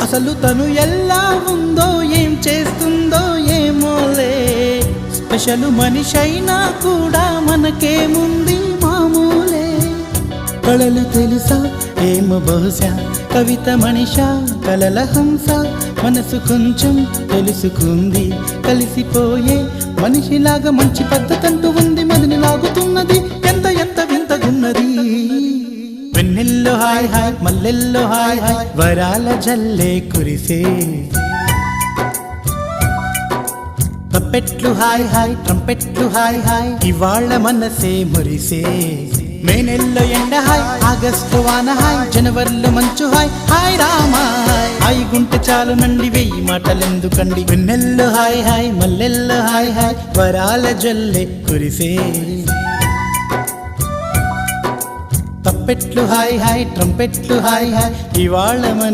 అసలు తను ఎలా ఉందో ఏం చేస్తుందో ఏమోలే, స్పెషల్ మనిషైనా కూడా మనకేముంది మామూలే. కళలు తెలుసా ఏమో బహుశా, కవిత మనిషా కలల హంస, మనసు కొంచెం తెలుసుకుంది కలిసిపోయే మనిషిలాగా, మంచి పద్ధతంటూ ఉంది మదిని లాగుతున్నది, ఎంత ఎంత వింతగున్నది. వెన్నెల్లో హాయ్ హాయ్ మల్లెల్లో హాయ్ హాయ్, వరాల జల్లే కురిసే. తప్పెట్లు హాయ్ హాయ్ ట్రంపెట్లు హాయ్ హాయ్, ఇవాళ మనసే మురిసే. మే నెల్లో ఎండ హాయ్, ఆగస్టు వాన హాయ్, జనవరిలో మంచు హాయ్, హాయ్ రామా హాయ్ గుంటె చాలు నండి వెయ్యి మాటలెందుకండి. వెన్నెల్లో హాయ్ హాయ్ మల్లెల్లో హాయ్ హాయ్, వరాల జల్లే కురిసే. తప్పెట్లు హాయ్ హాయ్ ట్రంపెట్లు హాయ్ హాయ్, ఇవాళ మన